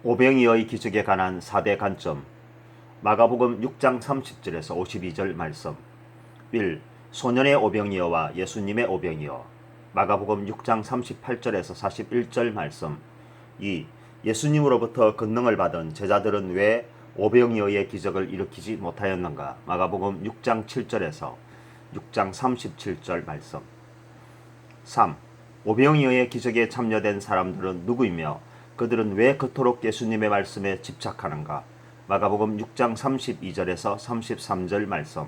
오병이어의 기적에 관한 4대 관점. 마가복음 6장 30절에서 52절 말씀. 1. 소년의 오병이어와 예수님의 오병이어. 마가복음 6장 38절에서 41절 말씀. 2. 예수님으로부터 권능을 받은 제자들은 왜 오병이어의 기적을 일으키지 못하였는가. 마가복음 6장 7절에서 6장 37절 말씀. 3. 오병이어의 기적에 참여된 사람들은 누구이며 그들은 왜 그토록 예수님의 말씀에 집착하는가. 마가복음 6장 32절에서 33절 말씀.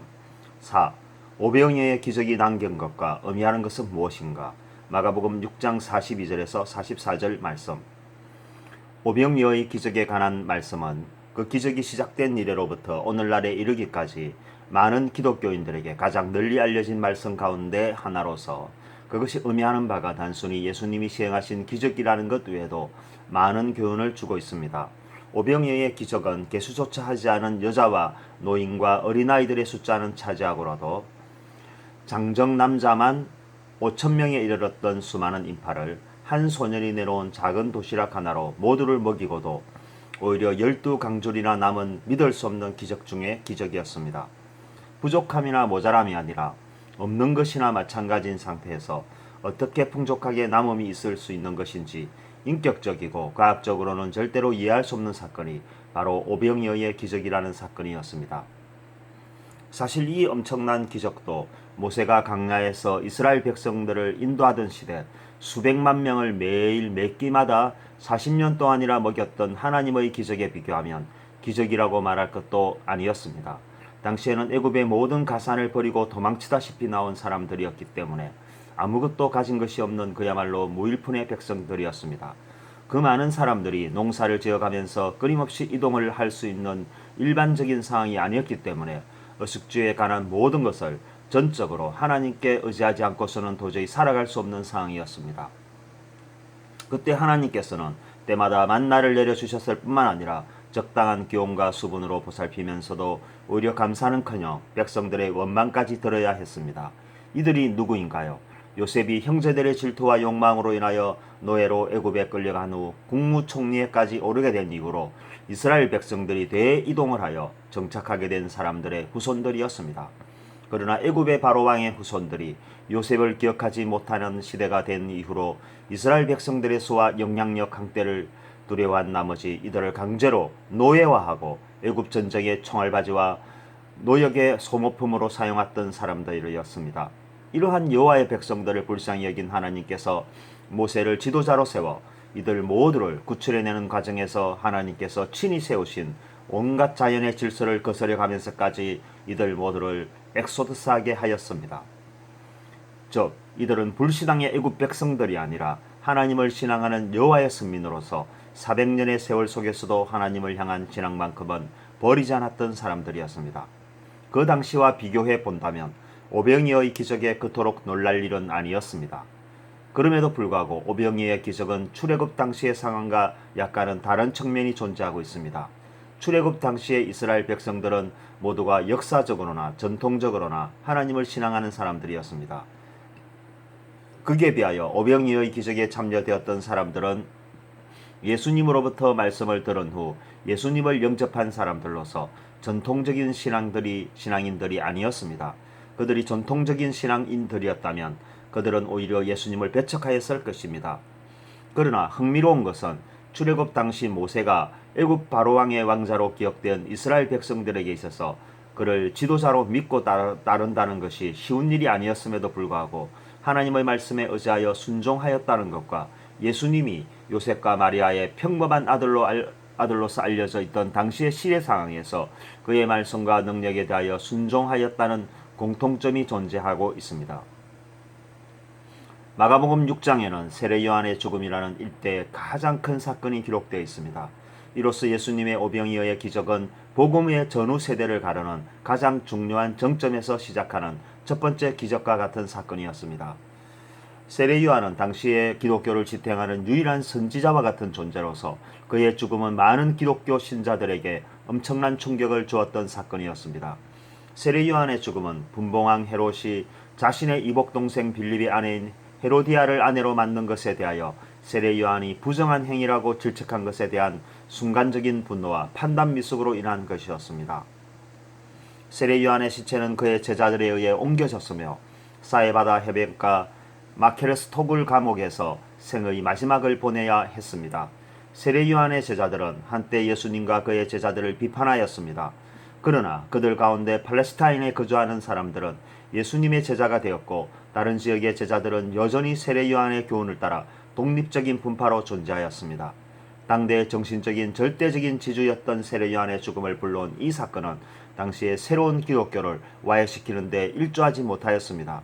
4. 오병이어의 기적이 남긴 것과 의미하는 것은 무엇인가. 마가복음 6장 42절에서 44절 말씀. 오병이어의 기적에 관한 말씀은 그 기적이 시작된 이래로부터 오늘날에 이르기까지 많은 기독교인들에게 가장 널리 알려진 말씀 가운데 하나로서 그것이 의미하는 바가 단순히 예수님이 시행하신 기적이라는 것 외에도 많은 교훈을 주고 있습니다. 오병이어의 기적은 개수조차 하지 않은 여자와 노인과 어린아이들의 숫자는 차지하고라도 장정 남자만 5,000명에 이르렀던 수많은 인파를 한 소년이 내놓은 작은 도시락 하나로 모두를 먹이고도 오히려 12강줄이나 남은 믿을 수 없는 기적 중의 기적이었습니다. 부족함이나 모자람이 아니라 없는 것이나 마찬가지인 상태에서 어떻게 풍족하게 남음이 있을 수 있는 것인지 인격적이고 과학적으로는 절대로 이해할 수 없는 사건이 바로 오병이어의 기적이라는 사건이었습니다. 사실 이 엄청난 기적도 모세가 광야에서 이스라엘 백성들을 인도하던 시대 수백만 명을 매일 매 끼마다 40년 동안이나 먹였던 하나님의 기적에 비교하면 기적이라고 말할 것도 아니었습니다. 당시에는 애굽의 모든 가산을 버리고 도망치다시피 나온 사람들이었기 때문에 아무것도 가진 것이 없는 그야말로 무일푼의 백성들이었습니다. 그 많은 사람들이 농사를 지어가면서 끊임없이 이동을 할 수 있는 일반적인 상황이 아니었기 때문에 의식주에 관한 모든 것을 전적으로 하나님께 의지하지 않고서는 도저히 살아갈 수 없는 상황이었습니다. 그때 하나님께서는 때마다 만나를 내려주셨을 뿐만 아니라 적당한 기온과 수분으로 보살피면서도 오히려 감사는커녕 백성들의 원망까지 들어야 했습니다. 이들이 누구인가요? 요셉이 형제들의 질투와 욕망으로 인하여 노예로 애굽에 끌려간 후 국무총리에까지 오르게 된 이후로 이스라엘 백성들이 대이동을 하여 정착하게 된 사람들의 후손들이었습니다. 그러나 애굽의 바로왕의 후손들이 요셉을 기억하지 못하는 시대가 된 이후로 이스라엘 백성들의 수와 영향력 강대를 두려워한 나머지 이들을 강제로 노예화하고 애굽 전쟁의 총알바지와 노역의 소모품으로 사용했던 사람들이었습니다. 이러한 여호와의 백성들을 불쌍히 여긴 하나님께서 모세를 지도자로 세워 이들 모두를 구출해내는 과정에서 하나님께서 친히 세우신 온갖 자연의 질서를 거스려가면서까지 이들 모두를 엑소더스하게 하였습니다. 즉 이들은 불신앙의 애굽 백성들이 아니라 하나님을 신앙하는 여호와의 선민으로서 400년의 세월 속에서도 하나님을 향한 신앙만큼은 버리지 않았던 사람들이었습니다. 그 당시와 비교해 본다면 오병이어의 기적에 그토록 놀랄 일은 아니었습니다. 그럼에도 불구하고 오병이어의 기적은 출애굽 당시의 상황과 약간은 다른 측면이 존재하고 있습니다. 출애굽 당시의 이스라엘 백성들은 모두가 역사적으로나 전통적으로나 하나님을 신앙하는 사람들이었습니다. 그에 비하여 오병이어의 기적에 참여되었던 사람들은 예수님으로부터 말씀을 들은 후 예수님을 영접한 사람들로서 전통적인 신앙인들이 아니었습니다. 그들이 전통적인 신앙인들이었다면 그들은 오히려 예수님을 배척하였을 것입니다. 그러나 흥미로운 것은 출애굽 당시 모세가 애굽 바로왕의 왕자로 기억된 이스라엘 백성들에게 있어서 그를 지도자로 믿고 따른다는 것이 쉬운 일이 아니었음에도 불구하고 하나님의 말씀에 의지하여 순종하였다는 것과 예수님이 요셉과 마리아의 평범한 아들로서 알려져 있던 당시의 시대 상황에서 그의 말씀과 능력에 대하여 순종하였다는 공통점이 존재하고 있습니다. 마가복음 6장에는 세례 요한의 죽음이라는 일대의 가장 큰 사건이 기록되어 있습니다. 이로써 예수님의 오병이어의 기적은 복음의 전후 세대를 가르는 가장 중요한 정점에서 시작하는 첫 번째 기적과 같은 사건이었습니다. 세례 요한은 당시의 기독교를 지탱하는 유일한 선지자와 같은 존재로서 그의 죽음은 많은 기독교 신자들에게 엄청난 충격을 주었던 사건이었습니다. 세례 요한의 죽음은 분봉왕 헤롯이 자신의 이복 동생 빌립의 아내인 헤로디아를 아내로 맞는 것에 대하여 세례 요한이 부정한 행위라고 질책한 것에 대한 순간적인 분노와 판단 미숙으로 인한 것이었습니다. 세례 요한의 시체는 그의 제자들에 의해 옮겨졌으며 사해바다 해변가 마케르스토굴 감옥에서 생의 마지막을 보내야 했습니다. 세례 요한의 제자들은 한때 예수님과 그의 제자들을 비판하였습니다. 그러나 그들 가운데 팔레스타인에 거주하는 사람들은 예수님의 제자가 되었고 다른 지역의 제자들은 여전히 세례 요한의 교훈을 따라 독립적인 분파로 존재하였습니다. 당대의 정신적인 절대적인 지주였던 세례 요한의 죽음을 불러온 이 사건은 당시의 새로운 기독교를 와해시키는 데 일조하지 못하였습니다.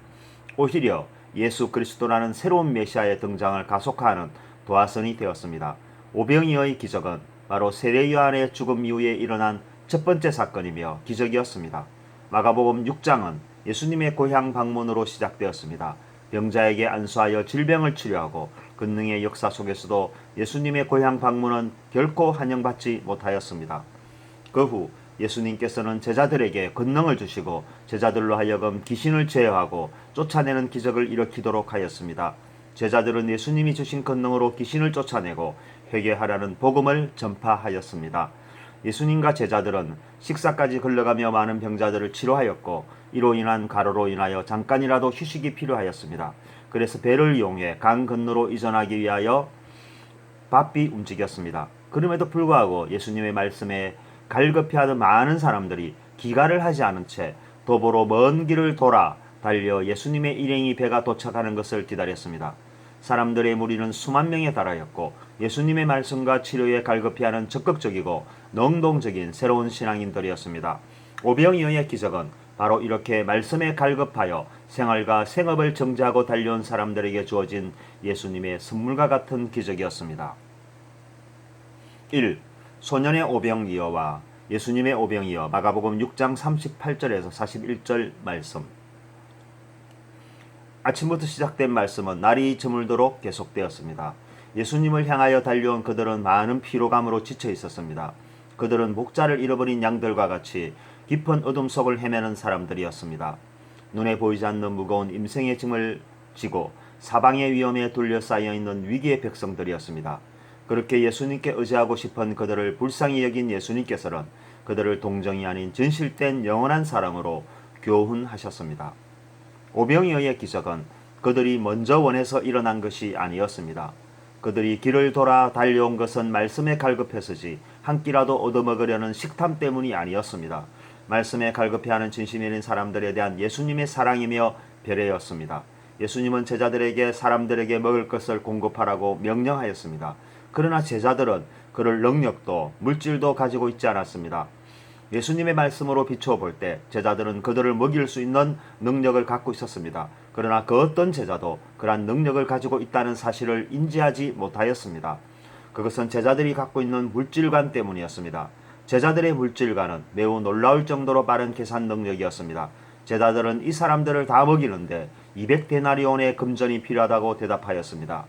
오히려 예수 그리스도라는 새로운 메시아의 등장을 가속화하는 도화선이 되었습니다. 오병이어의 기적은 바로 세례 요한의 죽음 이후에 일어난 첫 번째 사건이며 기적이었습니다. 마가복음 6장은 예수님의 고향 방문으로 시작되었습니다. 병자에게 안수하여 질병을 치료하고 권능의 역사 속에서도 예수님의 고향 방문은 결코 환영받지 못하였습니다. 그 후 예수님께서는 제자들에게 권능을 주시고 제자들로 하여금 귀신을 제어하고 쫓아내는 기적을 일으키도록 하였습니다. 제자들은 예수님이 주신 권능으로 귀신을 쫓아내고 회개하라는 복음을 전파하였습니다. 예수님과 제자들은 식사까지 걸러가며 많은 병자들을 치료하였고 이로 인한 가로로 인하여 잠깐이라도 휴식이 필요하였습니다. 그래서 배를 이용해 강 건너로 이전하기 위하여 바삐 움직였습니다. 그럼에도 불구하고 예수님의 말씀에 갈급해하던 많은 사람들이 기가를 하지 않은 채 도보로 먼 길을 돌아 달려 예수님의 일행이 배가 도착하는 것을 기다렸습니다. 사람들의 무리는 수만 명에 달하였고 예수님의 말씀과 치료에 갈급해하는 적극적이고 능동적인 새로운 신앙인들이었습니다. 오병이어의 기적은 바로 이렇게 말씀에 갈급하여 생활과 생업을 정지하고 달려온 사람들에게 주어진 예수님의 선물과 같은 기적이었습니다. 1. 소년의 오병이어와 예수님의 오병이어 마가복음 6장 38절에서 41절 말씀. 아침부터 시작된 말씀은 날이 저물도록 계속되었습니다. 예수님을 향하여 달려온 그들은 많은 피로감으로 지쳐 있었습니다. 그들은 목자를 잃어버린 양들과 같이 깊은 어둠 속을 헤매는 사람들이었습니다. 눈에 보이지 않는 무거운 임생의 짐을 지고 사방의 위험에 둘러싸여 있는 위기의 백성들이었습니다. 그렇게 예수님께 의지하고 싶은 그들을 불쌍히 여긴 예수님께서는 그들을 동정이 아닌 진실된 영원한 사랑으로 교훈하셨습니다. 오병이어의 기적은 그들이 먼저 원해서 일어난 것이 아니었습니다. 그들이 길을 돌아 달려온 것은 말씀에 갈급해서지 한 끼라도 얻어먹으려는 식탐 때문이 아니었습니다. 말씀에 갈급해하는 진심인 사람들에 대한 예수님의 사랑이며 배려였습니다. 예수님은 제자들에게 사람들에게 먹을 것을 공급하라고 명령하였습니다. 그러나 제자들은 그럴 능력도 물질도 가지고 있지 않았습니다. 예수님의 말씀으로 비추어 볼 때 제자들은 그들을 먹일 수 있는 능력을 갖고 있었습니다. 그러나 그 어떤 제자도 그러한 능력을 가지고 있다는 사실을 인지하지 못하였습니다. 그것은 제자들이 갖고 있는 물질관 때문이었습니다. 제자들의 물질관은 매우 놀라울 정도로 빠른 계산 능력이었습니다. 제자들은 이 사람들을 다 먹이는데 200데나리온의 금전이 필요하다고 대답하였습니다.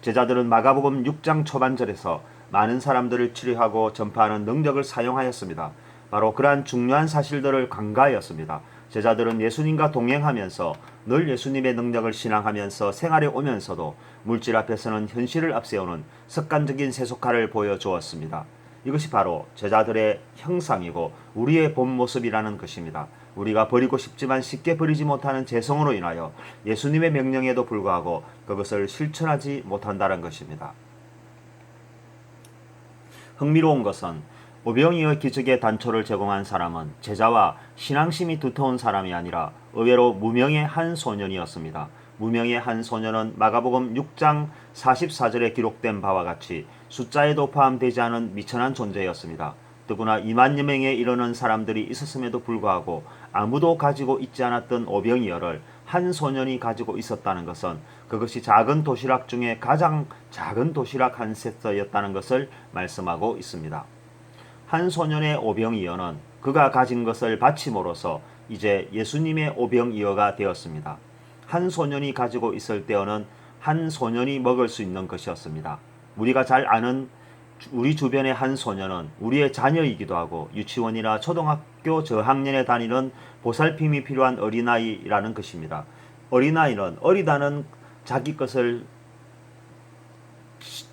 제자들은 마가복음 6장 초반절에서 많은 사람들을 치료하고 전파하는 능력을 사용하였습니다. 바로 그러한 중요한 사실들을 간과하였습니다. 제자들은 예수님과 동행하면서 늘 예수님의 능력을 신앙하면서 생활해 오면서도 물질 앞에서는 현실을 앞세우는 습관적인 세속화를 보여주었습니다. 이것이 바로 제자들의 형상이고 우리의 본 모습이라는 것입니다. 우리가 버리고 싶지만 쉽게 버리지 못하는 죄성으로 인하여 예수님의 명령에도 불구하고 그것을 실천하지 못한다는 것입니다. 흥미로운 것은 오병이어 기적의 단초를 제공한 사람은 제자와 신앙심이 두터운 사람이 아니라 의외로 무명의 한 소년이었습니다. 무명의 한 소년은 마가복음 6장 44절에 기록된 바와 같이 숫자에도 포함되지 않은 미천한 존재였습니다. 더구나 2만여 명에 이르는 사람들이 있었음에도 불구하고 아무도 가지고 있지 않았던 오병이어를 한 소년이 가지고 있었다는 것은 그것이 작은 도시락 중에 가장 작은 도시락 한 세트였다는 것을 말씀하고 있습니다. 한 소년의 오병이어는 그가 가진 것을 바침으로써 이제 예수님의 오병이어가 되었습니다. 한 소년이 가지고 있을 때에는 한 소년이 먹을 수 있는 것이었습니다. 우리가 잘 아는 우리 주변의 한 소년은 우리의 자녀이기도 하고 유치원이나 초등학교 저학년에 다니는 보살핌이 필요한 어린아이라는 것입니다. 어린아이는 어리다는 자기 것을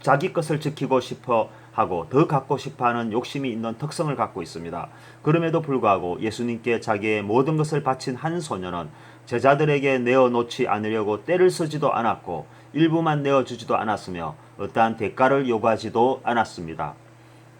자기 것을 지키고 싶어 하고 더 갖고 싶어하는 욕심이 있는 특성을 갖고 있습니다. 그럼에도 불구하고 예수님께 자기의 모든 것을 바친 한 소년은 제자들에게 내어놓지 않으려고 떼를 쓰지도 않았고 일부만 내어주지도 않았으며 어떠한 대가를 요구하지도 않았습니다.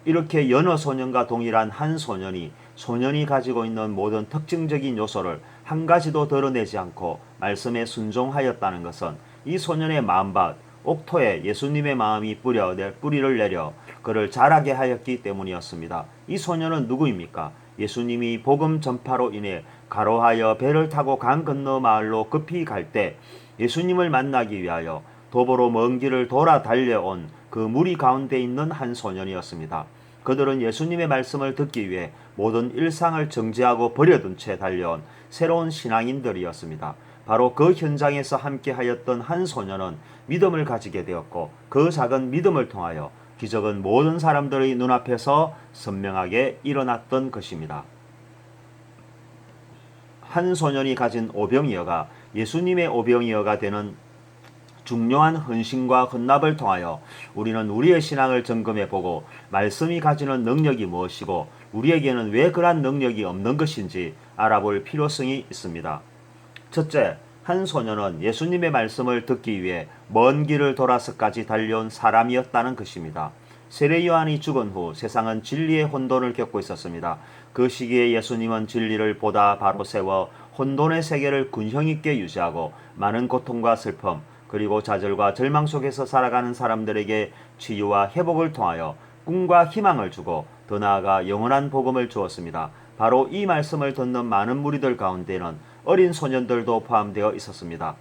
이렇게 여느 소년과 동일한 한 소년이 가지고 있는 모든 특징적인 요소를 한 가지도 드러내지 않고 말씀에 순종하였다는 것은 이 소년의 마음밭 옥토에 예수님의 마음이 뿌리를 내려 그를 자라게 하였기 때문이었습니다. 이 소년은 누구입니까? 예수님이 복음 전파로 인해 가로하여 배를 타고 강 건너 마을로 급히 갈 때 예수님을 만나기 위하여 도보로 먼 길을 돌아 달려온 그 무리 가운데 있는 한 소년이었습니다. 그들은 예수님의 말씀을 듣기 위해 모든 일상을 정지하고 버려둔 채 달려온 새로운 신앙인들이었습니다. 바로 그 현장에서 함께하였던 한 소년은 믿음을 가지게 되었고 그 작은 믿음을 통하여 기적은 모든 사람들의 눈앞에서 선명하게 일어났던 것입니다. 한 소년이 가진 오병이어가 예수님의 오병이어가 되는 중요한 헌신과 헌납을 통하여 우리는 우리의 신앙을 점검해 보고 말씀이 가지는 능력이 무엇이고 우리에게는 왜 그러한 능력이 없는 것인지 알아볼 필요성이 있습니다. 첫째, 한 소년은 예수님의 말씀을 듣기 위해 먼 길을 돌아서까지 달려온 사람이었다는 것입니다. 세례 요한이 죽은 후 세상은 진리의 혼돈을 겪고 있었습니다. 그 시기에 예수님은 진리를 보다 바로 세워 혼돈의 세계를 균형 있게 유지하고 많은 고통과 슬픔 그리고 좌절과 절망 속에서 살아가는 사람들에게 치유와 회복을 통하여 꿈과 희망을 주고 더 나아가 영원한 복음을 주었습니다. 바로 이 말씀을 듣는 많은 무리들 가운데는 어린 소년들도 포함되어 있었습니다.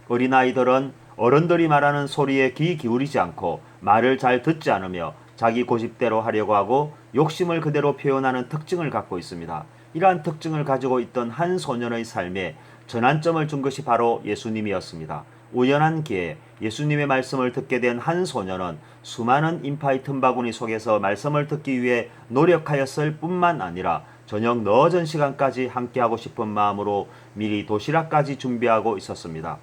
어린아이들은 어른들이 말하는 소리에 귀 기울이지 않고 말을 잘 듣지 않으며 자기 고집대로 하려고 하고 욕심을 그대로 표현하는 특징을 갖고 있습니다. 이러한 특징을 가지고 있던 한 소년의 삶에 전환점을 준 것이 바로 예수님이었습니다. 우연한 기회에 예수님의 말씀을 듣게 된 한 소년은 수많은 인파의 틈바구니 속에서 말씀을 듣기 위해 노력하였을 뿐만 아니라 저녁 늦은 시간까지 함께하고 싶은 마음으로 미리 도시락까지 준비하고 있었습니다.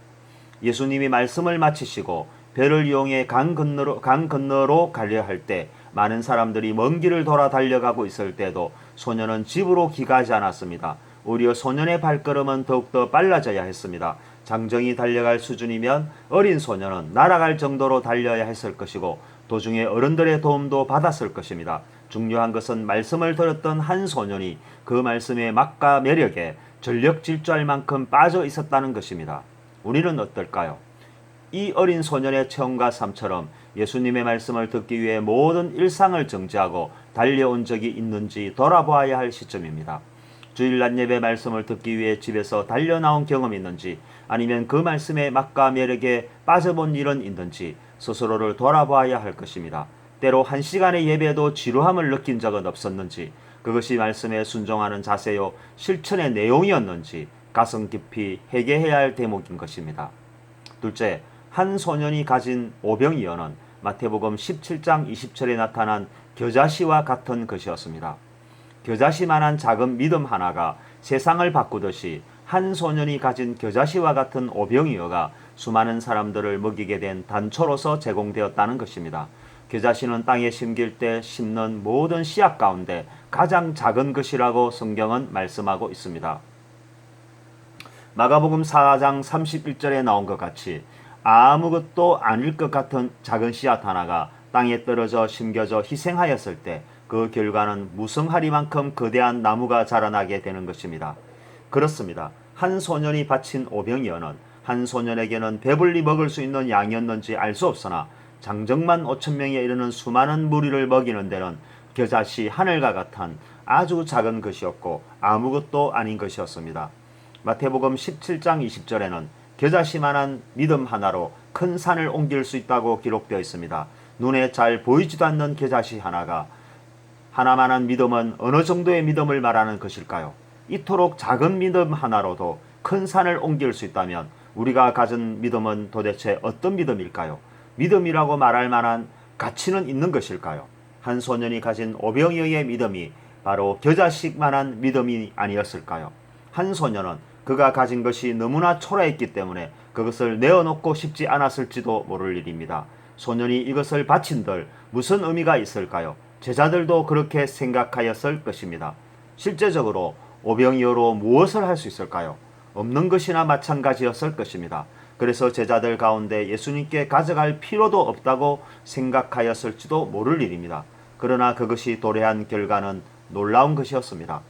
예수님이 말씀을 마치시고 배를 이용해 강 건너로 가려 할 때 많은 사람들이 먼 길을 돌아 달려가고 있을 때도 소년은 집으로 귀가하지 않았습니다. 오히려 소년의 발걸음은 더욱더 빨라져야 했습니다. 장정이 달려갈 수준이면 어린 소년은 날아갈 정도로 달려야 했을 것이고 도중에 어른들의 도움도 받았을 것입니다. 중요한 것은 말씀을 들었던 한 소년이 그 말씀의 맛과 매력에 전력 질주할 만큼 빠져 있었다는 것입니다. 우리는 어떨까요? 이 어린 소년의 체험과 삶처럼 예수님의 말씀을 듣기 위해 모든 일상을 정지하고 달려온 적이 있는지 돌아보아야 할 시점입니다. 주일 낮 예배 말씀을 듣기 위해 집에서 달려나온 경험이 있는지 아니면 그 말씀의 맛과 매력에 빠져본 일은 있는지 스스로를 돌아보아야 할 것입니다. 때로 한 시간의 예배에도 지루함을 느낀 적은 없었는지 그것이 말씀에 순종하는 자세요 실천의 내용이었는지 가슴 깊이 회개해야 할 대목인 것입니다. 둘째, 한 소년이 가진 오병이어는 마태복음 17장 20절에 나타난 겨자씨와 같은 것이었습니다. 겨자씨만한 작은 믿음 하나가 세상을 바꾸듯이 한 소년이 가진 겨자씨와 같은 오병이어가 수많은 사람들을 먹이게 된 단초로서 제공되었다는 것입니다. 겨자씨는 땅에 심길 때 심는 모든 씨앗 가운데 가장 작은 것이라고 성경은 말씀하고 있습니다. 마가복음 4장 31절에 나온 것 같이 아무것도 아닐 것 같은 작은 씨앗 하나가 땅에 떨어져 심겨져 희생하였을 때 그 결과는 무성하리만큼 거대한 나무가 자라나게 되는 것입니다. 그렇습니다. 한 소년이 바친 오병이어는 한 소년에게는 배불리 먹을 수 있는 양이었는지 알 수 없으나 장정만 5,000명에 이르는 수많은 무리를 먹이는 데는 겨자씨 하늘과 같은 아주 작은 것이었고 아무것도 아닌 것이었습니다. 마태복음 17장 20절에는 겨자씨만한 믿음 하나로 큰 산을 옮길 수 있다고 기록되어 있습니다. 눈에 잘 보이지도 않는 겨자씨 하나만한 믿음은 어느 정도의 믿음을 말하는 것일까요? 이토록 작은 믿음 하나로도 큰 산을 옮길 수 있다면 우리가 가진 믿음은 도대체 어떤 믿음일까요? 믿음이라고 말할 만한 가치는 있는 것일까요? 한 소년이 가진 오병이어의 믿음이 바로 겨자씨만한 믿음이 아니었을까요? 한 소년은 그가 가진 것이 너무나 초라했기 때문에 그것을 내어놓고 싶지 않았을지도 모를 일입니다. 소년이 이것을 바친들 무슨 의미가 있을까요? 제자들도 그렇게 생각하였을 것입니다. 실제적으로 오병이어로 무엇을 할 수 있을까요? 없는 것이나 마찬가지였을 것입니다. 그래서 제자들 가운데 예수님께 가져갈 필요도 없다고 생각하였을지도 모를 일입니다. 그러나 그것이 도래한 결과는 놀라운 것이었습니다.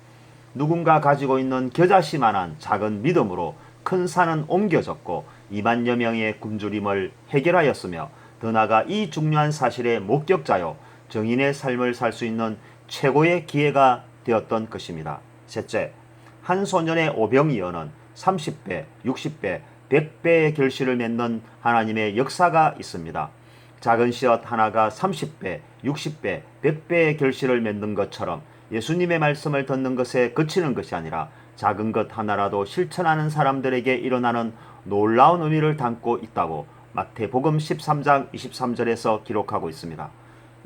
누군가 가지고 있는 겨자씨만한 작은 믿음으로 큰 산은 옮겨졌고 2만여 명의 굶주림을 해결하였으며 더 나아가 이 중요한 사실의 목격자요 정인의 삶을 살 수 있는 최고의 기회가 되었던 것입니다. 셋째, 한 소년의 오병이어는 30배, 60배, 100배의 결실을 맺는 하나님의 역사가 있습니다. 작은 씨앗 하나가 30배, 60배, 100배의 결실을 맺는 것처럼 예수님의 말씀을 듣는 것에 그치는 것이 아니라 작은 것 하나라도 실천하는 사람들에게 일어나는 놀라운 의미를 담고 있다고 마태복음 13장 23절에서 기록하고 있습니다.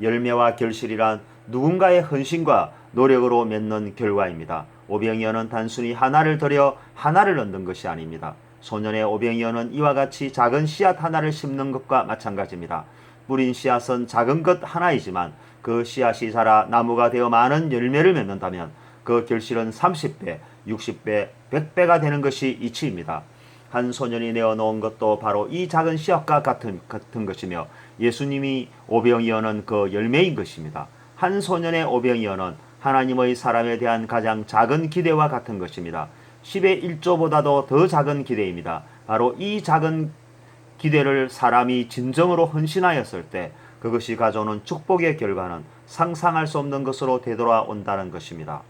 열매와 결실이란 누군가의 헌신과 노력으로 맺는 결과입니다. 오병이어는 단순히 하나를 들여 하나를 얻는 것이 아닙니다. 소년의 오병이어는 이와 같이 작은 씨앗 하나를 심는 것과 마찬가지입니다. 뿌린 씨앗은 작은 것 하나이지만 그 씨앗이 자라 나무가 되어 많은 열매를 맺는다면 그 결실은 30배, 60배, 100배가 되는 것이 이치입니다. 한 소년이 내어놓은 것도 바로 이 작은 씨앗과 같은 것이며 예수님이 오병이어는 그 열매인 것입니다. 한 소년의 오병이어는 하나님의 사람에 대한 가장 작은 기대와 같은 것입니다. 10의 1조보다도 더 작은 기대입니다. 바로 이 작은 기대를 사람이 진정으로 헌신하였을 때 그것이 가져오는 축복의 결과는 상상할 수 없는 것으로 되돌아온다는 것입니다.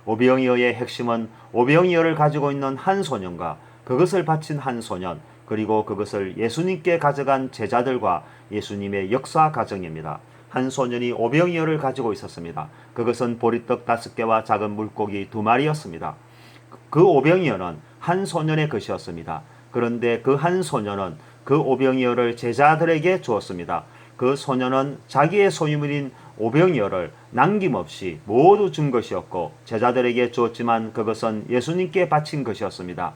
오병이어의 핵심은 오병이어를 가지고 있는 한 소년과 그것을 바친 한 소년, 그리고 그것을 예수님께 가져간 제자들과 예수님의 역사 과정입니다. 한 소년이 오병이어를 가지고 있었습니다. 그것은 보리떡 5개와 작은 물고기 2마리였습니다. 그 오병이어는 한 소년의 것이었습니다. 그런데 그 한 소년은 그 오병이어를 제자들에게 주었습니다. 그 소년은 자기의 소유물인 오병이어를 남김없이 모두 준 것이었고 제자들에게 주었지만 그것은 예수님께 바친 것이었습니다.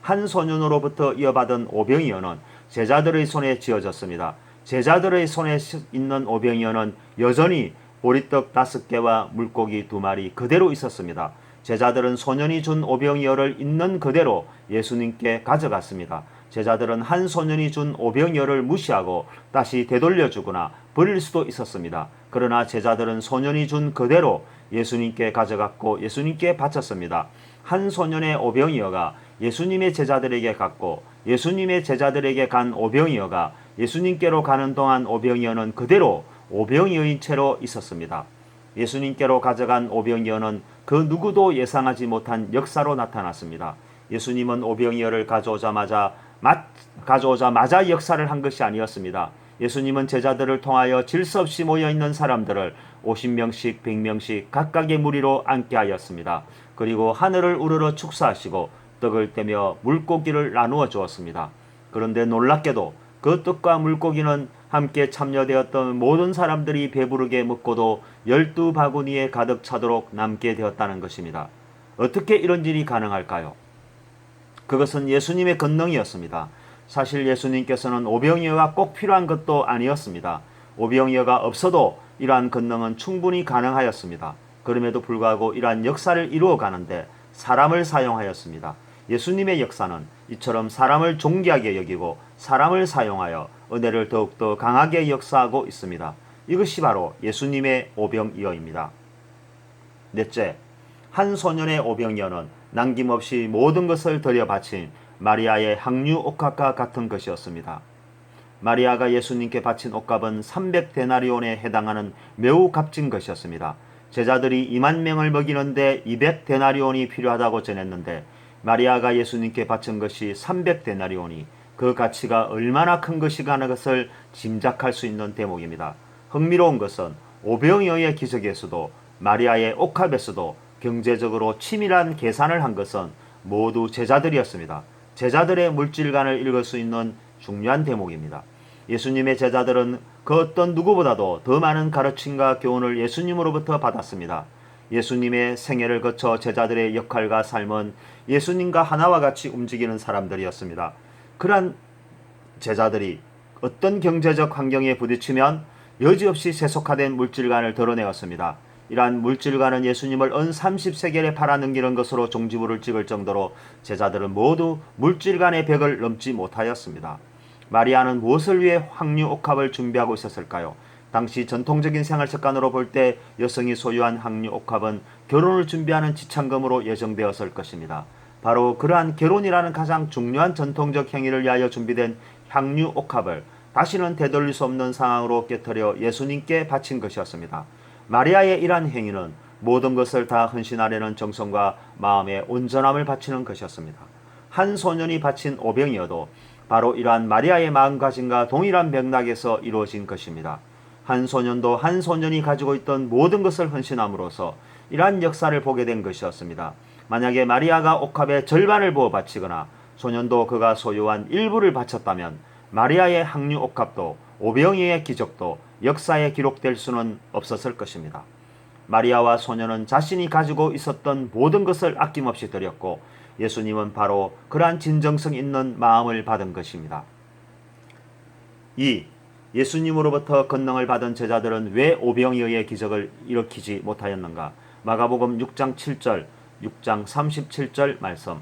한 소년으로부터 이어받은 오병이어는 제자들의 손에 쥐어졌습니다. 제자들의 손에 있는 오병이어는 여전히 보리떡 5개와 물고기 2마리 그대로 있었습니다. 제자들은 소년이 준 오병이어를 있는 그대로 예수님께 가져갔습니다. 제자들은 한 소년이 준 오병이어를 무시하고 다시 되돌려주거나 버릴 수도 있었습니다. 그러나 제자들은 소년이 준 그대로 예수님께 가져갔고 예수님께 바쳤습니다. 한 소년의 오병이어가 예수님의 제자들에게 갔고 예수님의 제자들에게 간 오병이어가 예수님께로 가는 동안 오병이어는 그대로 오병이어인 채로 있었습니다. 예수님께로 가져간 오병이어는 그 누구도 예상하지 못한 역사로 나타났습니다. 예수님은 오병이어를 가져오자마자 역사를 한 것이 아니었습니다. 예수님은 제자들을 통하여 질서 없이 모여있는 사람들을 50명씩 100명씩 각각의 무리로 앉게 하였습니다. 그리고 하늘을 우러러 축사하시고 떡을 떼며 물고기를 나누어 주었습니다. 그런데 놀랍게도 그 떡과 물고기는 함께 참여되었던 모든 사람들이 배부르게 먹고도 12바구니에 가득 차도록 남게 되었다는 것입니다. 어떻게 이런 일이 가능할까요? 그것은 예수님의 권능이었습니다. 사실 예수님께서는 오병이어가 꼭 필요한 것도 아니었습니다. 오병이어가 없어도 이러한 권능은 충분히 가능하였습니다. 그럼에도 불구하고 이러한 역사를 이루어가는데 사람을 사용하였습니다. 예수님의 역사는 이처럼 사람을 존귀하게 여기고 사람을 사용하여 은혜를 더욱더 강하게 역사하고 있습니다. 이것이 바로 예수님의 오병이어입니다. 넷째, 한 소년의 오병이어는 남김없이 모든 것을 들여바친 마리아의 항류 옥합과 같은 것이었습니다. 마리아가 예수님께 바친 옥합은 300데나리온에 해당하는 매우 값진 것이었습니다. 제자들이 2만 명을 먹이는데 200데나리온이 필요하다고 전했는데 마리아가 예수님께 바친 것이 300데나리온이 그 가치가 얼마나 큰 것이라는 것을 짐작할 수 있는 대목입니다. 흥미로운 것은 오병이어의 기적에서도 마리아의 옥합에서도 경제적으로 치밀한 계산을 한 것은 모두 제자들이었습니다. 제자들의 물질관을 읽을 수 있는 중요한 대목입니다. 예수님의 제자들은 그 어떤 누구보다도 더 많은 가르침과 교훈을 예수님으로부터 받았습니다. 예수님의 생애를 거쳐 제자들의 역할과 삶은 예수님과 하나와 같이 움직이는 사람들이었습니다. 그러한 제자들이 어떤 경제적 환경에 부딪히면 여지없이 세속화된 물질관을 드러내었습니다. 이러한 물질관은 예수님을 은 30세겔에 팔아넘기는 것으로 종지부를 찍을 정도로 제자들은 모두 물질관의 벽을 넘지 못하였습니다. 마리아는 무엇을 위해 황류 옥합을 준비하고 있었을까요? 당시 전통적인 생활 습관으로 볼 때 여성이 소유한 황류 옥합은 결혼을 준비하는 지참금으로 예정되었을 것입니다. 바로 그러한 결혼이라는 가장 중요한 전통적 행위를 위하여 준비된 향유 옥합을 다시는 되돌릴 수 없는 상황으로 깨뜨려 예수님께 바친 것이었습니다. 마리아의 이러한 행위는 모든 것을 다 헌신하려는 정성과 마음의 온전함을 바치는 것이었습니다. 한 소년이 바친 오병이어도 바로 이러한 마리아의 마음가짐과 동일한 맥락에서 이루어진 것입니다. 한 소년도 한 소년이 가지고 있던 모든 것을 헌신함으로써 이러한 역사를 보게 된 것이었습니다. 만약에 마리아가 옥합의 절반을 부어 바치거나 소년도 그가 소유한 일부를 바쳤다면 마리아의 항류 옥합도 오병이의 기적도 역사에 기록될 수는 없었을 것입니다. 마리아와 소년은 자신이 가지고 있었던 모든 것을 아낌없이 드렸고 예수님은 바로 그러한 진정성 있는 마음을 받은 것입니다. 2. 예수님으로부터 권능을 받은 제자들은 왜 오병이어의 기적을 일으키지 못하였는가? 마가복음 6장 7절, 6장 37절 말씀.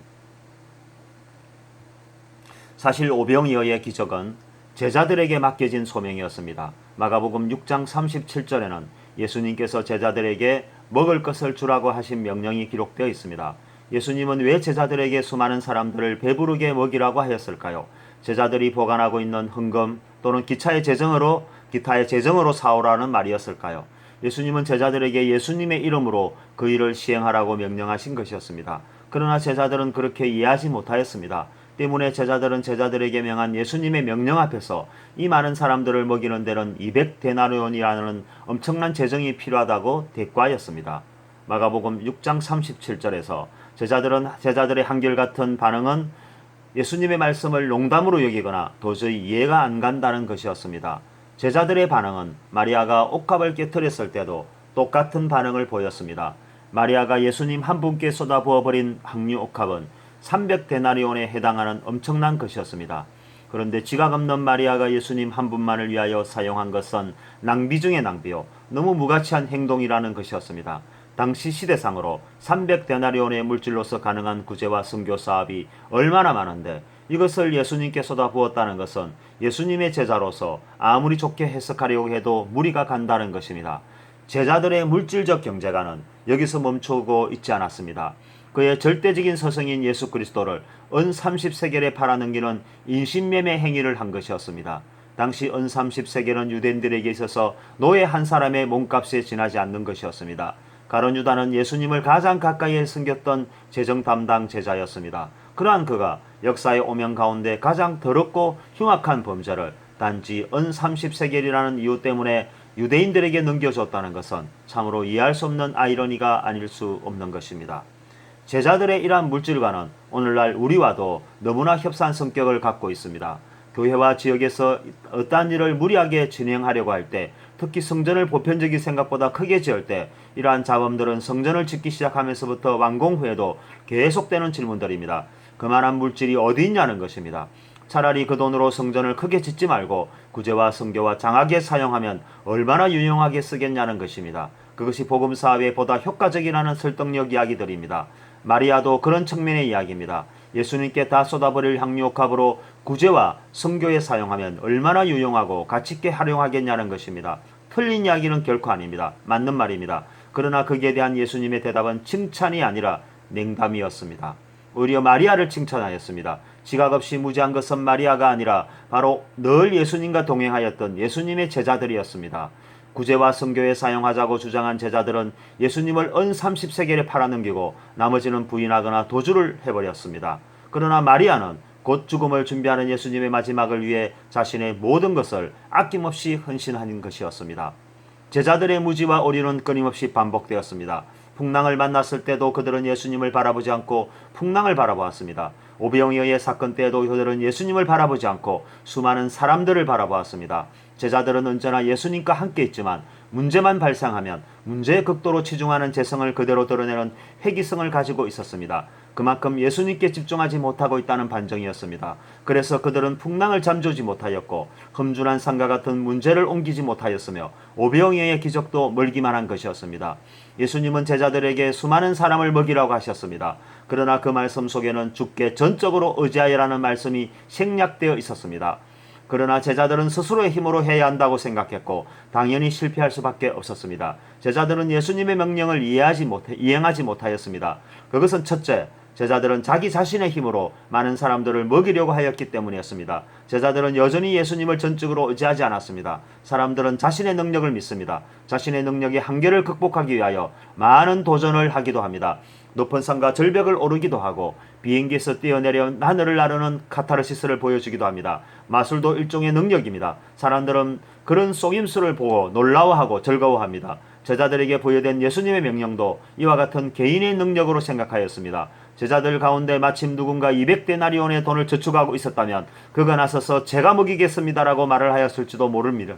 사실 오병이어의 기적은 제자들에게 맡겨진 소명이었습니다. 마가복음 6장 37절에는 예수님께서 제자들에게 먹을 것을 주라고 하신 명령이 기록되어 있습니다. 예수님은 왜 제자들에게 수많은 사람들을 배부르게 먹이라고 하였을까요? 제자들이 보관하고 있는 헌금 또는 기타의 재정으로 사오라는 말이었을까요? 예수님은 제자들에게 예수님의 이름으로 그 일을 시행하라고 명령하신 것이었습니다. 그러나 제자들은 그렇게 이해하지 못하였습니다. 때문에 제자들은 제자들에게 명한 예수님의 명령 앞에서 이 많은 사람들을 먹이는 데는 200데나리온이라는 엄청난 재정이 필요하다고 대꾸하였습니다. 마가복음 6장 37절에서 제자들의 한결같은 반응은 예수님의 말씀을 농담으로 여기거나 도저히 이해가 안 간다는 것이었습니다. 제자들의 반응은 마리아가 옥합을 깨뜨렸을 때도 똑같은 반응을 보였습니다. 마리아가 예수님 한 분께 쏟아부어버린 항류 옥합은 300데나리온에 해당하는 엄청난 것이었습니다. 그런데 지각 없는 마리아가 예수님 한 분만을 위하여 사용한 것은 낭비 중의 낭비요, 너무 무가치한 행동이라는 것이었습니다. 당시 시대상으로 300데나리온의 물질로서 가능한 구제와 선교 사업이 얼마나 많은데 이것을 예수님께 쏟아부었다는 것은 예수님의 제자로서 아무리 좋게 해석하려고 해도 무리가 간다는 것입니다. 제자들의 물질적 경제관은 여기서 멈추고 있지 않았습니다. 그의 절대적인 서성인 예수 그리스도를 은 30세겔에 팔아넘기는 인신매매 행위를 한 것이었습니다. 당시 은 30세겔은 유대인들에게 있어서 노예 한 사람의 몸값에 지나지 않는 것이었습니다. 가룟 유다는 예수님을 가장 가까이에 섬겼던 재정 담당 제자였습니다. 그러한 그가 역사의 오명 가운데 가장 더럽고 흉악한 범죄를 단지 은 30세겔이라는 이유 때문에 유대인들에게 넘겨줬다는 것은 참으로 이해할 수 없는 아이러니가 아닐 수 없는 것입니다. 제자들의 이러한 물질관은 오늘날 우리와도 너무나 흡사한 성격을 갖고 있습니다. 교회와 지역에서 어떠한 일을 무리하게 진행하려고 할 때, 특히 성전을 보편적인 생각보다 크게 지을 때 이러한 자범들은 성전을 짓기 시작하면서부터 완공 후에도 계속되는 질문들입니다. 그만한 물질이 어디 있냐는 것입니다. 차라리 그 돈으로 성전을 크게 짓지 말고 구제와 선교와 장학에 사용하면 얼마나 유용하게 쓰겠냐는 것입니다. 그것이 복음 사업에 보다 효과적이라는 설득력 이야기들입니다. 마리아도 그런 측면의 이야기입니다. 예수님께 다 쏟아버릴 향유옥합으로 구제와 선교에 사용하면 얼마나 유용하고 가치있게 활용하겠냐는 것입니다. 틀린 이야기는 결코 아닙니다. 맞는 말입니다. 그러나 거기에 대한 예수님의 대답은 칭찬이 아니라 냉담이었습니다. 오히려 마리아를 칭찬하였습니다. 지각 없이 무지한 것은 마리아가 아니라 바로 늘 예수님과 동행하였던 예수님의 제자들이었습니다. 구제와 선교에 사용하자고 주장한 제자들은 예수님을 은 30세겔에 팔아넘기고 나머지는 부인하거나 도주를 해버렸습니다. 그러나 마리아는 곧 죽음을 준비하는 예수님의 마지막을 위해 자신의 모든 것을 아낌없이 헌신한 것이었습니다. 제자들의 무지와 오류는 끊임없이 반복되었습니다. 풍랑을 만났을 때도 그들은 예수님을 바라보지 않고 풍랑을 바라보았습니다. 오병이어의 사건 때에도 그들은 예수님을 바라보지 않고 수많은 사람들을 바라보았습니다. 제자들은 언제나 예수님과 함께 있지만 문제만 발생하면 문제의 극도로 치중하는 재성을 그대로 드러내는 회기성을 가지고 있었습니다. 그만큼 예수님께 집중하지 못하고 있다는 반증이었습니다. 그래서 그들은 풍랑을 잠재우지 못하였고 험준한 산과 같은 문제를 옮기지 못하였으며 오병이어의 기적도 멀기만 한 것이었습니다. 예수님은 제자들에게 수많은 사람을 먹이라고 하셨습니다. 그러나 그 말씀 속에는 주께 전적으로 의지하여라는 말씀이 생략되어 있었습니다. 그러나 제자들은 스스로의 힘으로 해야 한다고 생각했고 당연히 실패할 수밖에 없었습니다. 제자들은 예수님의 명령을 이행하지 못하였습니다. 그것은 첫째, 제자들은 자기 자신의 힘으로 많은 사람들을 먹이려고 하였기 때문이었습니다. 제자들은 여전히 예수님을 전적으로 의지하지 않았습니다. 사람들은 자신의 능력을 믿습니다. 자신의 능력의 한계를 극복하기 위하여 많은 도전을 하기도 합니다. 높은 산과 절벽을 오르기도 하고 비행기에서 뛰어내려 하늘을 나르는 카타르시스를 보여주기도 합니다. 마술도 일종의 능력입니다. 사람들은 그런 속임수를 보고 놀라워하고 즐거워합니다. 제자들에게 부여된 예수님의 명령도 이와 같은 개인의 능력으로 생각하였습니다. 제자들 가운데 마침 누군가 200데나리온의 돈을 저축하고 있었다면 그가 나서서 제가 먹이겠습니다라고 말을 하였을지도 모릅니다.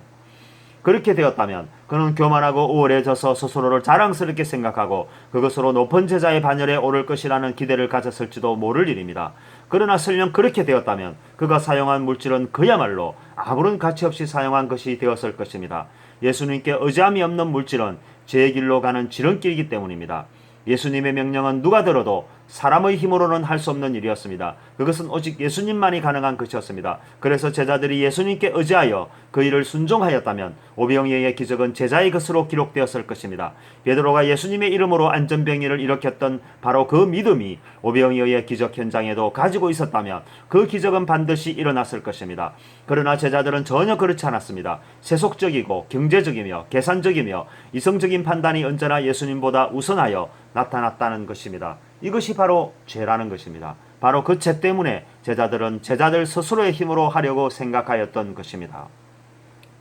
그렇게 되었다면 그는 교만하고 우월해져서 스스로를 자랑스럽게 생각하고 그것으로 높은 제자의 반열에 오를 것이라는 기대를 가졌을지도 모를 일입니다. 그러나 설령 그렇게 되었다면 그가 사용한 물질은 그야말로 아무런 가치 없이 사용한 것이 되었을 것입니다. 예수님께 의지함이 없는 물질은 제 길로 가는 지름길이기 때문입니다. 예수님의 명령은 누가 들어도 사람의 힘으로는 할 수 없는 일이었습니다. 그것은 오직 예수님만이 가능한 것이었습니다. 그래서 제자들이 예수님께 의지하여 그 일을 순종하였다면 오병이어의 기적은 제자의 것으로 기록되었을 것입니다. 베드로가 예수님의 이름으로 안전병이를 일으켰던 바로 그 믿음이 오병이어의 기적 현장에도 가지고 있었다면 그 기적은 반드시 일어났을 것입니다. 그러나 제자들은 전혀 그렇지 않았습니다. 세속적이고 경제적이며 계산적이며 이성적인 판단이 언제나 예수님보다 우선하여 나타났다는 것입니다. 이것이 바로 죄라는 것입니다. 바로 그 죄 때문에 제자들은 제자들 스스로의 힘으로 하려고 생각하였던 것입니다.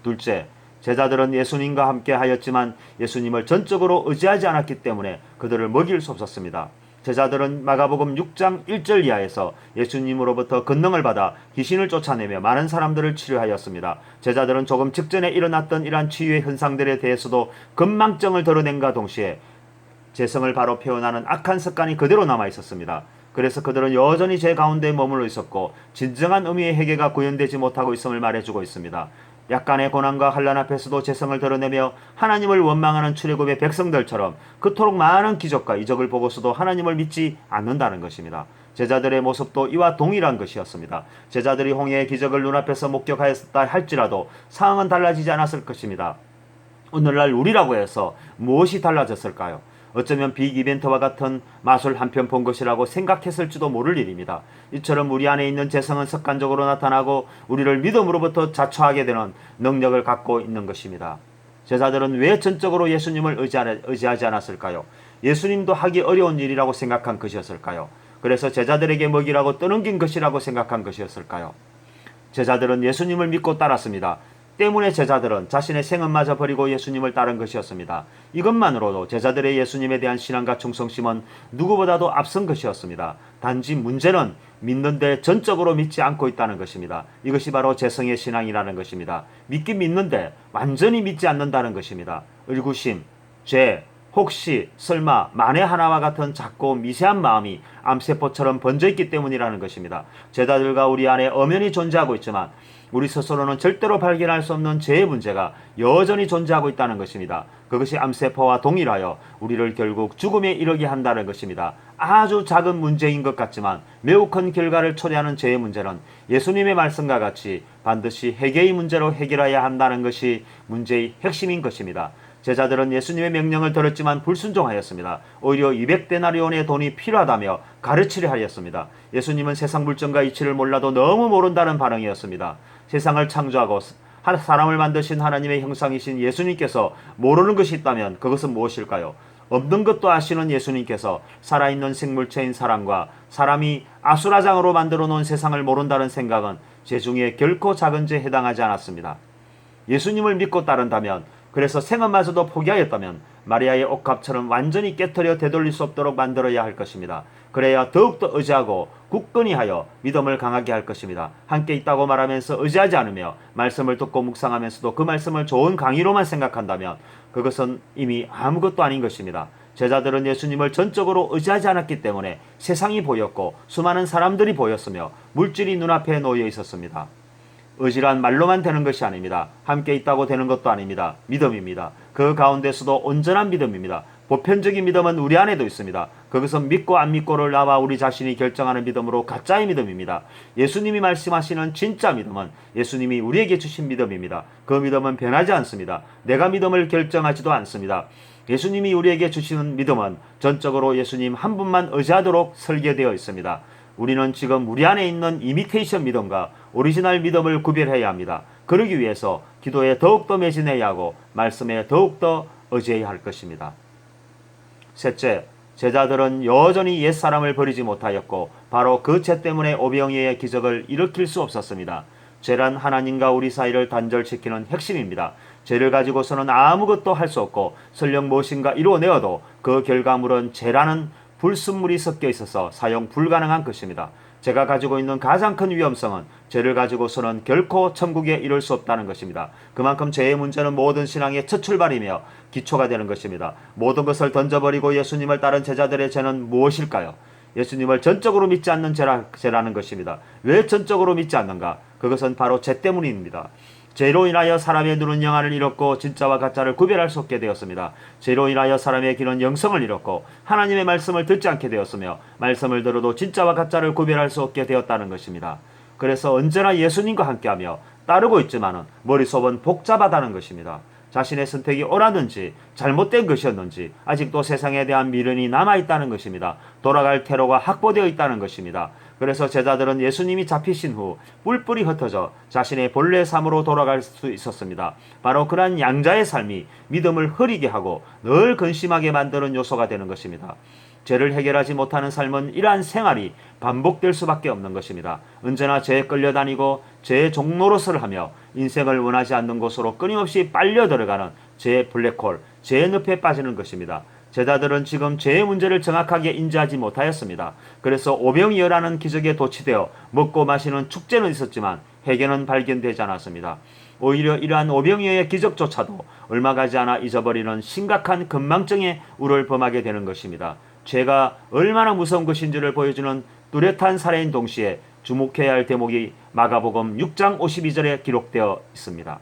둘째, 제자들은 예수님과 함께 하였지만 예수님을 전적으로 의지하지 않았기 때문에 그들을 먹일 수 없었습니다. 제자들은 마가복음 6장 1절 이하에서 예수님으로부터 권능을 받아 귀신을 쫓아내며 많은 사람들을 치료하였습니다. 제자들은 조금 직전에 일어났던 이러한 치유의 현상들에 대해서도 건망증을 드러낸과 동시에 재성을 바로 표현하는 악한 습관이 그대로 남아 있었습니다. 그래서 그들은 여전히 죄 가운데 머물러 있었고 진정한 의미의 회개가 구현되지 못하고 있음을 말해주고 있습니다. 약간의 고난과 환난 앞에서도 재성을 드러내며 하나님을 원망하는 출애굽의 백성들처럼 그토록 많은 기적과 이적을 보고서도 하나님을 믿지 않는다는 것입니다. 제자들의 모습도 이와 동일한 것이었습니다. 제자들이 홍해의 기적을 눈앞에서 목격하였다 할지라도 상황은 달라지지 않았을 것입니다. 오늘날 우리라고 해서 무엇이 달라졌을까요? 어쩌면 빅 이벤트와 같은 마술 한 편 본 것이라고 생각했을지도 모를 일입니다. 이처럼 우리 안에 있는 재성은 습관적으로 나타나고 우리를 믿음으로부터 자초하게 되는 능력을 갖고 있는 것입니다. 제자들은 왜 전적으로 예수님을 의지하지 않았을까요? 예수님도 하기 어려운 일이라고 생각한 것이었을까요? 그래서 제자들에게 먹이라고 떠넘긴 것이라고 생각한 것이었을까요? 제자들은 예수님을 믿고 따랐습니다. 때문에 제자들은 자신의 생업마저 버리고 예수님을 따른 것이었습니다. 이것만으로도 제자들의 예수님에 대한 신앙과 충성심은 누구보다도 앞선 것이었습니다. 단지 문제는 믿는데 전적으로 믿지 않고 있다는 것입니다. 이것이 바로 재성의 신앙이라는 것입니다. 믿긴 믿는데 완전히 믿지 않는다는 것입니다. 의구심, 죄, 혹시, 설마, 만에 하나와 같은 작고 미세한 마음이 암세포처럼 번져있기 때문이라는 것입니다. 제자들과 우리 안에 엄연히 존재하고 있지만 우리 스스로는 절대로 발견할 수 없는 죄의 문제가 여전히 존재하고 있다는 것입니다. 그것이 암세포와 동일하여 우리를 결국 죽음에 이르게 한다는 것입니다. 아주 작은 문제인 것 같지만 매우 큰 결과를 초래하는 죄의 문제는 예수님의 말씀과 같이 반드시 회개의 문제로 해결해야 한다는 것이 문제의 핵심인 것입니다. 제자들은 예수님의 명령을 들었지만 불순종하였습니다. 오히려 200데나리온의 돈이 필요하다며 가르치려 하였습니다. 예수님은 세상 물정과 이치를 몰라도 너무 모른다는 반응이었습니다. 세상을 창조하고 사람을 만드신 하나님의 형상이신 예수님께서 모르는 것이 있다면 그것은 무엇일까요? 없는 것도 아시는 예수님께서 살아있는 생물체인 사람과 사람이 아수라장으로 만들어 놓은 세상을 모른다는 생각은 제 중에 결코 작은 죄에 해당하지 않았습니다. 예수님을 믿고 따른다면, 그래서 생업마저도 포기하였다면 마리아의 옥합처럼 완전히 깨트려 되돌릴 수 없도록 만들어야 할 것입니다. 그래야 더욱더 의지하고 굳건히 하여 믿음을 강하게 할 것입니다. 함께 있다고 말하면서 의지하지 않으며 말씀을 듣고 묵상하면서도 그 말씀을 좋은 강의로만 생각한다면 그것은 이미 아무것도 아닌 것입니다. 제자들은 예수님을 전적으로 의지하지 않았기 때문에 세상이 보였고 수많은 사람들이 보였으며 물질이 눈앞에 놓여 있었습니다. 의지란 말로만 되는 것이 아닙니다. 함께 있다고 되는 것도 아닙니다. 믿음입니다. 그 가운데서도 온전한 믿음입니다. 보편적인 믿음은 우리 안에도 있습니다. 그것은 믿고 안 믿고를 나와 우리 자신이 결정하는 믿음으로 가짜의 믿음입니다. 예수님이 말씀하시는 진짜 믿음은 예수님이 우리에게 주신 믿음입니다. 그 믿음은 변하지 않습니다. 내가 믿음을 결정하지도 않습니다. 예수님이 우리에게 주시는 믿음은 전적으로 예수님 한 분만 의지하도록 설계되어 있습니다. 우리는 지금 우리 안에 있는 이미테이션 믿음과 오리지널 믿음을 구별해야 합니다. 그러기 위해서 기도에 더욱더 매진해야 하고 말씀에 더욱더 의지해야 할 것입니다. 셋째, 제자들은 여전히 옛사람을 버리지 못하였고 바로 그 죄 때문에 오병이어의 기적을 일으킬 수 없었습니다. 죄란 하나님과 우리 사이를 단절시키는 핵심입니다. 죄를 가지고서는 아무것도 할 수 없고 설령 무엇인가 이루어내어도 그 결과물은 죄라는 불순물이 섞여 있어서 사용 불가능한 것입니다. 죄가 가지고 있는 가장 큰 위험성은 죄를 가지고서는 결코 천국에 이를 수 없다는 것입니다. 그만큼 죄의 문제는 모든 신앙의 첫 출발이며 기초가 되는 것입니다. 모든 것을 던져버리고 예수님을 따른 제자들의 죄는 무엇일까요? 예수님을 전적으로 믿지 않는 죄라는 것입니다. 왜 전적으로 믿지 않는가? 그것은 바로 죄 때문입니다. 죄로 인하여 사람의 눈은 영안을 잃었고 진짜와 가짜를 구별할 수 없게 되었습니다. 죄로 인하여 사람의 귀는 영성을 잃었고 하나님의 말씀을 듣지 않게 되었으며 말씀을 들어도 진짜와 가짜를 구별할 수 없게 되었다는 것입니다. 그래서 언제나 예수님과 함께하며 따르고 있지만은 머릿속은 복잡하다는 것입니다. 자신의 선택이 옳았는지 잘못된 것이었는지 아직도 세상에 대한 미련이 남아있다는 것입니다. 돌아갈 퇴로가 확보되어 있다는 것입니다. 그래서 제자들은 예수님이 잡히신 후 뿔뿔이 흩어져 자신의 본래 삶으로 돌아갈 수 있었습니다. 바로 그러한 양자의 삶이 믿음을 흐리게 하고 늘 근심하게 만드는 요소가 되는 것입니다. 죄를 해결하지 못하는 삶은 이러한 생활이 반복될 수밖에 없는 것입니다. 언제나 죄에 끌려다니고 죄의 종노릇을 하며 인생을 원하지 않는 곳으로 끊임없이 빨려 들어가는 죄의 블랙홀, 죄의 늪에 빠지는 것입니다. 제자들은 지금 죄의 문제를 정확하게 인지하지 못하였습니다. 그래서 오병이어라는 기적에 도취되어 먹고 마시는 축제는 있었지만 해결은 발견되지 않았습니다. 오히려 이러한 오병이어의 기적조차도 얼마 가지 않아 잊어버리는 심각한 건망증에 우를 범하게 되는 것입니다. 죄가 얼마나 무서운 것인지를 보여주는 뚜렷한 사례인 동시에 주목해야 할 대목이 마가복음 6장 52절에 기록되어 있습니다.